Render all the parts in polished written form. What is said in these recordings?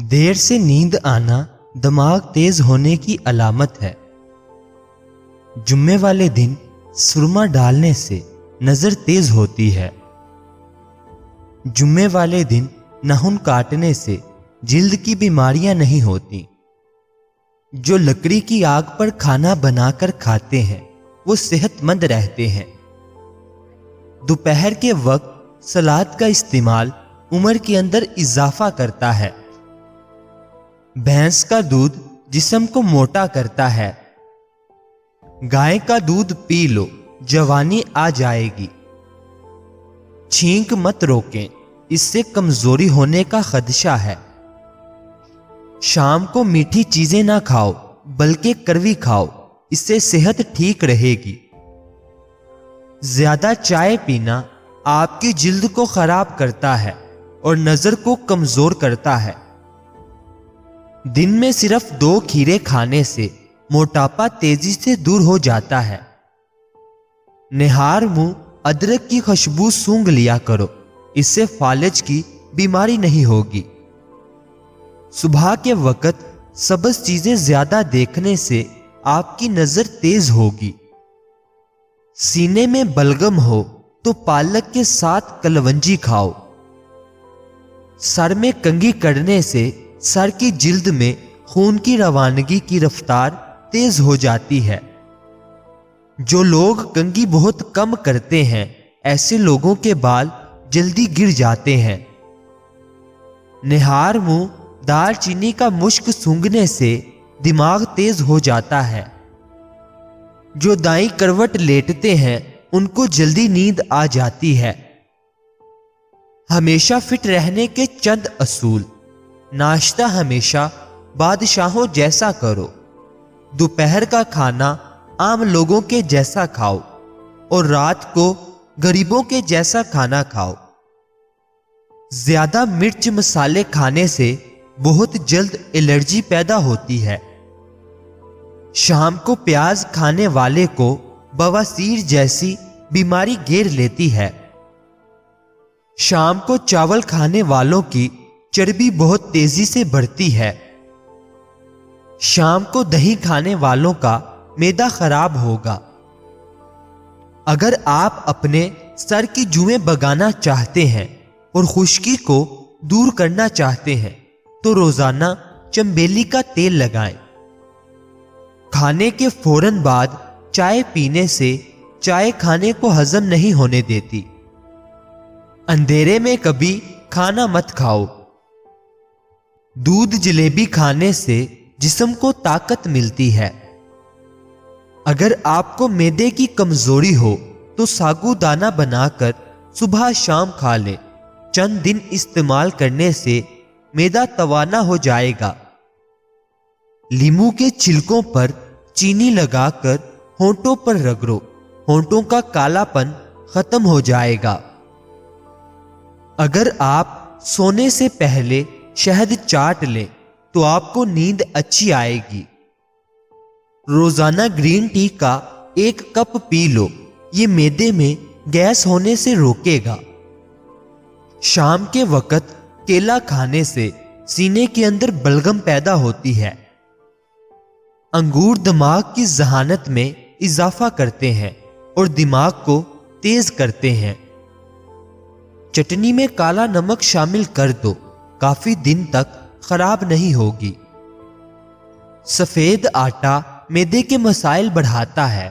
دیر سے نیند آنا دماغ تیز ہونے کی علامت ہے۔ جمعے والے دن سرما ڈالنے سے نظر تیز ہوتی ہے۔ جمعے والے دن ناخن کاٹنے سے جلد کی بیماریاں نہیں ہوتی۔ جو لکڑی کی آگ پر کھانا بنا کر کھاتے ہیں وہ صحت مند رہتے ہیں۔ دوپہر کے وقت سلاد کا استعمال عمر کے اندر اضافہ کرتا ہے۔ بھینس کا دودھ جسم کو موٹا کرتا ہے۔ گائے کا دودھ پی لو، جوانی آ جائے گی۔ چھینک مت روکیں، اس سے کمزوری ہونے کا خدشہ ہے۔ شام کو میٹھی چیزیں نہ کھاؤ بلکہ کڑوی کھاؤ، اس سے صحت ٹھیک رہے گی۔ زیادہ چائے پینا آپ کی جلد کو خراب کرتا ہے اور نظر کو کمزور کرتا ہے۔ دن میں صرف 2 کھیرے کھانے سے موٹاپا تیزی سے دور ہو جاتا ہے۔ نہار منہ ادرک کی خوشبو سونگھ لیا کرو، اس سے فالج کی بیماری نہیں ہوگی۔ صبح کے وقت سبز چیزیں زیادہ دیکھنے سے آپ کی نظر تیز ہوگی۔ سینے میں بلغم ہو تو پالک کے ساتھ کلونجی کھاؤ۔ سر میں کنگھی کرنے سے سر کی جلد میں خون کی روانگی کی رفتار تیز ہو جاتی ہے۔ جو لوگ کنگھی بہت کم کرتے ہیں ایسے لوگوں کے بال جلدی گر جاتے ہیں۔ نہار منہ دال چینی کا مشک سونگھنے سے دماغ تیز ہو جاتا ہے۔ جو دائیں کروٹ لیٹتے ہیں ان کو جلدی نیند آ جاتی ہے۔ ہمیشہ فٹ رہنے کے چند اصول۔ ناشتہ ہمیشہ بادشاہوں جیسا کرو۔ دوپہر کا کھانا عام لوگوں کے جیسا کھاؤ اور رات کو غریبوں کے جیسا کھانا کھاؤ۔ زیادہ مرچ مسالے کھانے سے بہت جلد الرجی پیدا ہوتی ہے۔ شام کو پیاز کھانے والے کو بواسیر جیسی بیماری گھیر لیتی ہے۔ شام کو چاول کھانے والوں کی چربی بہت تیزی سے بڑھتی ہے۔ شام کو دہی کھانے والوں کا معدہ خراب ہوگا۔ اگر آپ اپنے سر کی جوئیں بھگانا چاہتے ہیں اور خشکی کو دور کرنا چاہتے ہیں تو روزانہ چنبیلی کا تیل لگائیں۔ کھانے کے فوراً بعد چائے پینے سے چائے کھانے کو ہضم نہیں ہونے دیتی۔ اندھیرے میں کبھی کھانا مت کھاؤ۔ دودھ جلیبی کھانے سے جسم کو طاقت ملتی ہے۔ اگر آپ کو معدے کی کمزوری ہو تو ساگو دانہ بنا کر صبح شام کھا لیں۔ چند دن استعمال کرنے سے معدہ توانا ہو جائے گا۔ لیموں کے چھلکوں پر چینی لگا کر ہونٹوں پر رگڑو، ہونٹوں کا کالا پن ختم ہو جائے گا۔ اگر آپ سونے سے پہلے شہد چاٹ لیں تو آپ کو نیند اچھی آئے گی۔ روزانہ گرین ٹی کا 1 کپ پی لو، یہ معدے میں گیس ہونے سے روکے گا۔ شام کے وقت کیلا کھانے سے سینے کے اندر بلغم پیدا ہوتی ہے۔ انگور دماغ کی ذہانت میں اضافہ کرتے ہیں اور دماغ کو تیز کرتے ہیں۔ چٹنی میں کالا نمک شامل کر دو، کافی دن تک خراب نہیں ہوگی۔ سفید آٹا معدے کے مسائل بڑھاتا ہے۔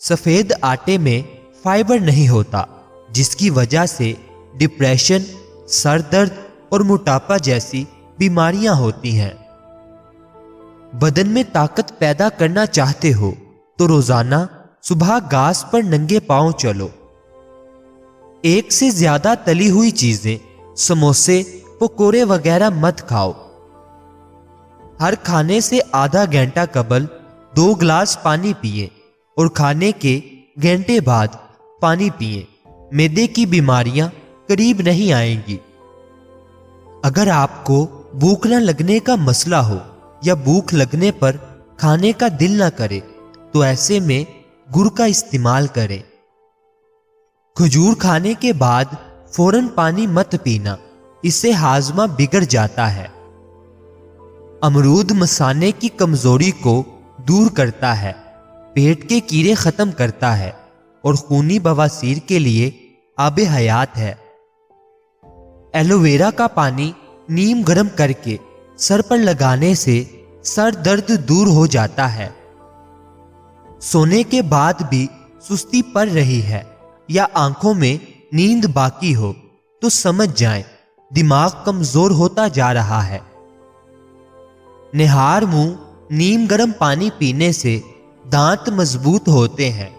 سفید آٹے میں فائبر نہیں ہوتا، جس کی وجہ سے ڈپریشن، سر درد اور موٹاپا جیسی بیماریاں ہوتی ہیں۔ بدن میں طاقت پیدا کرنا چاہتے ہو تو روزانہ صبح گھاس پر ننگے پاؤں چلو۔ 1 سے زیادہ تلی ہوئی چیزیں، سموسے، پکوڑے وغیرہ مت کھاؤ۔ ہر کھانے سے آدھا گھنٹہ قبل 2 گلاس پانی پئیں اور کھانے کے گھنٹے بعد پانی پئیں۔ معدے کی بیماریاں قریب نہیں آئیں گی۔ اگر آپ کو بھوک نہ لگنے کا مسئلہ ہو یا بھوک لگنے پر کھانے کا دل نہ کرے تو ایسے میں گڑ کا استعمال کریں۔ کھجور کھانے کے بعد فوراً پانی مت پینا، اس سے ہاضمہ بگڑ جاتا ہے۔ امرود مثانے کی کمزوری کو دور کرتا ہے، پیٹ کے کیڑے ختم کرتا ہے اور خونی بواسیر کے لیے آب حیات ہے۔ ایلو ویرا کا پانی نیم گرم کر کے سر پر لگانے سے سر درد دور ہو جاتا ہے۔ سونے کے بعد بھی سستی پڑ رہی ہے یا آنکھوں میں نیند باقی ہو تو سمجھ جائیں دماغ کمزور ہوتا جا رہا ہے۔ نہار منہ نیم گرم پانی پینے سے دانت مضبوط ہوتے ہیں۔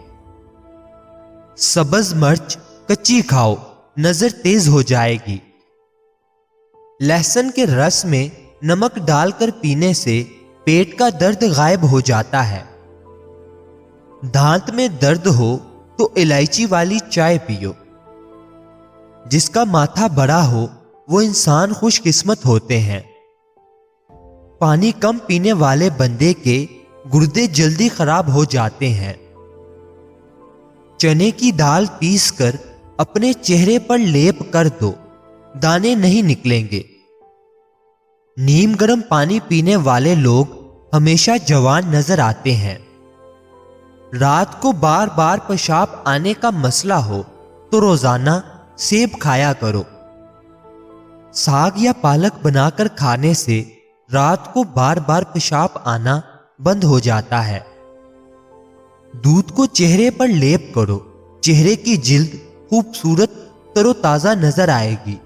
سبز مرچ کچی کھاؤ، نظر تیز ہو جائے گی۔ لہسن کے رس میں نمک ڈال کر پینے سے پیٹ کا درد غائب ہو جاتا ہے۔ دانت میں درد ہو تو الائچی والی چائے پیو۔ جس کا ماتھا بڑا ہو وہ انسان خوش قسمت ہوتے ہیں۔ پانی کم پینے والے بندے کے گردے جلدی خراب ہو جاتے ہیں۔ چنے کی دال پیس کر اپنے چہرے پر لیپ کر دو، دانے نہیں نکلیں گے۔ نیم گرم پانی پینے والے لوگ ہمیشہ جوان نظر آتے ہیں۔ رات کو بار بار پیشاب آنے کا مسئلہ ہو تو روزانہ سیب کھایا کرو۔ ساگ یا پالک بنا کر کھانے سے رات کو بار بار پیشاب آنا بند ہو جاتا ہے۔ دودھ کو چہرے پر لیپ کرو، چہرے کی جلد خوبصورت تر و تازہ نظر آئے گی۔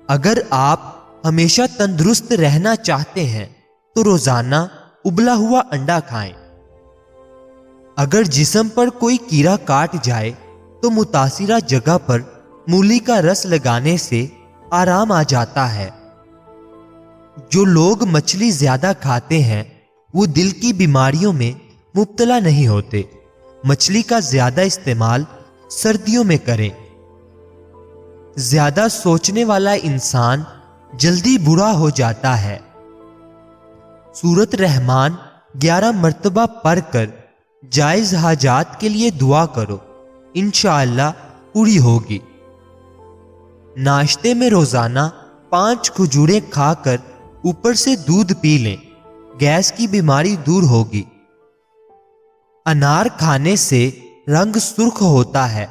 اگر آپ ہمیشہ تندرست رہنا چاہتے ہیں تو روزانہ ابلا ہوا انڈا کھائیں۔ اگر جسم پر کوئی کیڑا کاٹ جائے تو متاثرہ جگہ پر مولی کا رس لگانے سے آرام آ جاتا ہے۔ جو لوگ مچھلی زیادہ کھاتے ہیں وہ دل کی بیماریوں میں مبتلا نہیں ہوتے۔ مچھلی کا زیادہ استعمال سردیوں میں کریں۔ زیادہ سوچنے والا انسان جلدی برا ہو جاتا ہے۔ سورۃ رحمان 11 مرتبہ پڑھ کر جائز حاجات کے لیے دعا کرو، انشاءاللہ پوری ہوگی۔ ناشتے میں روزانہ 5 کھجوریں کھا کر اوپر سے دودھ پی لیں، گیس کی بیماری دور ہوگی۔ انار کھانے سے رنگ سرخ ہوتا ہے۔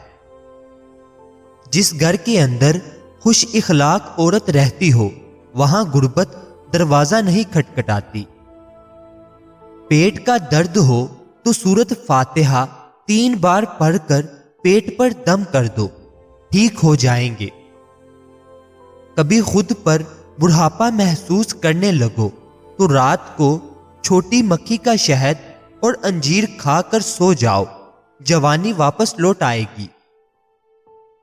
جس گھر کے اندر خوش اخلاق عورت رہتی ہو وہاں غربت دروازہ نہیں کھٹکھٹاتی۔ پیٹ کا درد ہو تو سورۃ فاتحہ 3 بار پڑھ کر پیٹ پر دم کر دو، ٹھیک ہو جائیں گے۔ کبھی خود پر بڑھاپا محسوس کرنے لگو تو رات کو چھوٹی مکھی کا شہد اور انجیر کھا کر سو جاؤ، جوانی واپس لوٹ آئے گی۔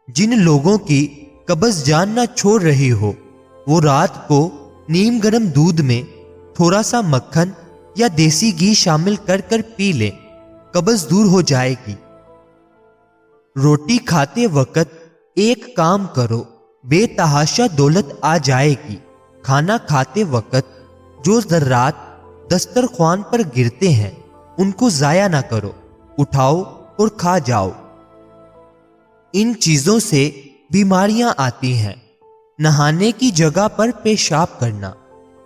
جن لوگوں کی قبض جان نہ چھوڑ رہی ہو وہ رات کو نیم گرم دودھ میں تھوڑا سا مکھن یا دیسی گھی شامل کر کر پی لیں، قبض دور ہو جائے گی۔ روٹی کھاتے وقت ایک کام کرو، بے تحاشا دولت آ جائے گی۔ کھانا کھاتے وقت جو ذرات دسترخوان پر گرتے ہیں ان کو ضائع نہ کرو، اٹھاؤ اور کھا جاؤ۔ ان چیزوں سے بیماریاں آتی ہیں۔ نہانے کی جگہ پر پیشاب کرنا،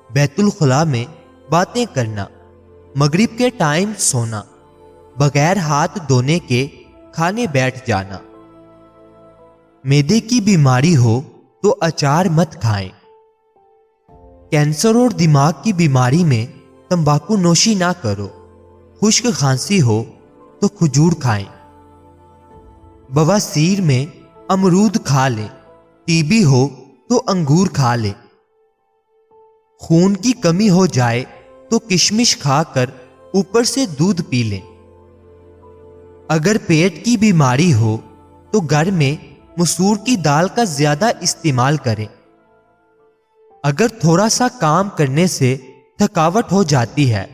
بیت الخلاء میں باتیں کرنا، مغرب کے ٹائم سونا، بغیر ہاتھ دھونے کے کھانے بیٹھ جانا۔ معدے کی بیماری ہو تو اچار مت کھائیں۔ کینسر اور دماغ کی بیماری میں تمباکو نوشی نہ کرو۔ خشک کھانسی ہو تو کھجور کھائیں۔ بواسیر میں امرود کھا لیں، ٹی بی ہو تو انگور کھا لیں۔ خون کی کمی ہو جائے تو کشمش کھا کر اوپر سے دودھ پی لیں۔ اگر پیٹ کی بیماری ہو تو گھر میں مسور کی دال کا زیادہ استعمال کریں۔ اگر تھوڑا سا کام کرنے سے تھکاوٹ ہو جاتی ہے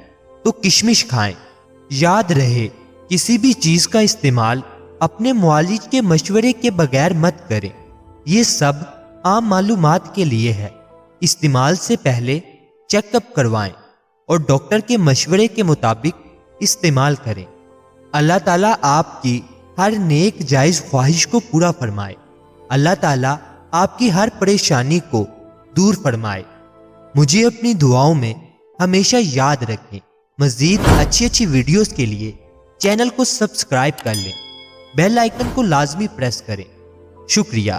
تو کشمش کھائیں۔ یاد رہے کسی بھی چیز کا استعمال اپنے معالج کے مشورے کے بغیر مت کریں۔ یہ سب عام معلومات کے لیے ہے۔ استعمال سے پہلے چیک اپ کروائیں اور ڈاکٹر کے مشورے کے مطابق استعمال کریں۔ اللہ تعالیٰ آپ کی ہر نیک جائز خواہش کو پورا فرمائے۔ اللہ تعالیٰ آپ کی ہر پریشانی کو دور فرمائے۔ مجھے اپنی دعاؤں میں ہمیشہ یاد رکھیں۔ مزید اچھی ویڈیوز کے لیے چینل کو سبسکرائب کر لیں، بیل آئیکن کو لازمی پریس کریں۔ شکریہ۔